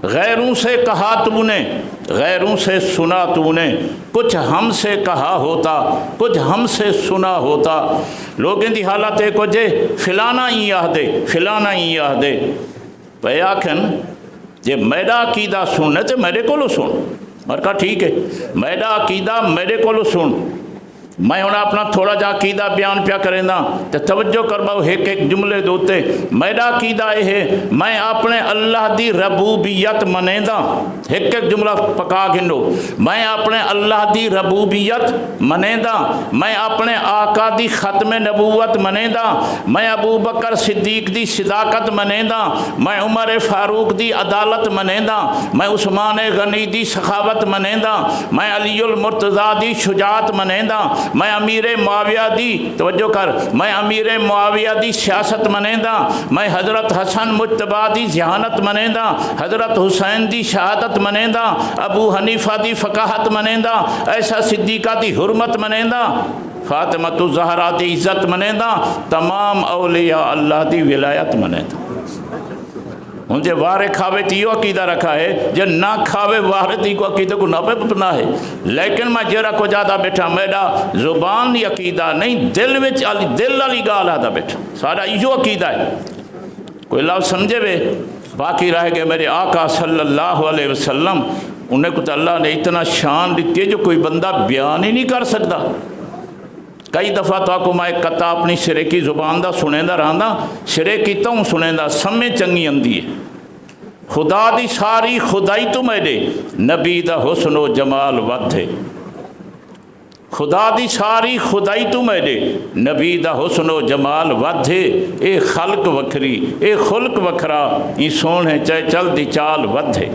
غیروں سے کہا تو نے، غیروں سے سنا تو نے، کچھ ہم سے کہا ہوتا، کچھ ہم سے سنا ہوتا۔ لوگوں دی حالت ہے کچھ فلانا ہی آہدے، فلانا ہی آہدے پہ آکھن جے میرا عقیدہ سننے تے میرے کو سن۔ میں کہا ٹھیک ہے، میرا عقیدہ میرے کو سن۔ میں ہوں اپنا تھوڑا جا عقیدہ بیان پیا کریں دا تو توجہ کر باؤ ایک ایک جملے دوتے۔ میرا عقیدہ یہ ہے میں اپنے اللہ دی ربوبیت منیں دا، ایک ایک جملہ پکا گنو۔ میں اپنے اللہ دی ربوبیت منیں دا، میں اپنے آقا دی ختم نبوت منیں دا، میں ابو بکر صدیق دی صداقت منیں دا، میں عمر فاروق دی عدالت منیں دا، میں عثمان غنی دی سخاوت منیں دا، میں علی المرتضیٰ دی شجاعت منیں دا، میں امیر معاویہ دی توجہ کر، میں امیر معاویہ دی سیاست منیندہ، میں حضرت حسن مجتبیٰ دی ذہانت منیندہ، حضرت حسین دی شہادت منیندہ، ابو حنیفہ دی فقاہت منیندہ، ایسا صدیقہ دی حرمت منیندہ، فاطمہ الزہرا دی عزت منیندہ، تمام اولیاء اللہ دی ولایت منیندہ۔ ان جے وارے کھاوے تیو عقیدہ رکھا ہے، جے نہ کھاوے وارے تی کو عقیدہ کو نہ پہ پتنا ہے۔ لیکن میں جیرا کو جاتا بیٹھا میرا زبان دی عقیدہ نہیں، دل وچ دل علی گال آتا بیٹھا، سارا ایو عقیدہ ہے۔ کوئی لفظ سمجھے بے باقی رہ گئے میرے آقا صلی اللہ علیہ وسلم، انہیں کو تو اللہ نے اتنا شان دیتی ہے جو کوئی بندہ بیان ہی نہیں کر سکتا۔ کئی دفعہ تو کو میں کتا اپنی سرے کی زبان دا سنیں دا رہا، سرے کی تو سنیں دا سمیں چنگی اندی ہے۔ خدا دی ساری خدائی تو میرے نبی دا حسن و جمال ودھے، خدا دی ساری خدائی تو میرے نبی دا حسن و جمال ودھے، اے خلق وکھری اے خلق وکھرا، ای سونے چاہے چل دی چال ودھے۔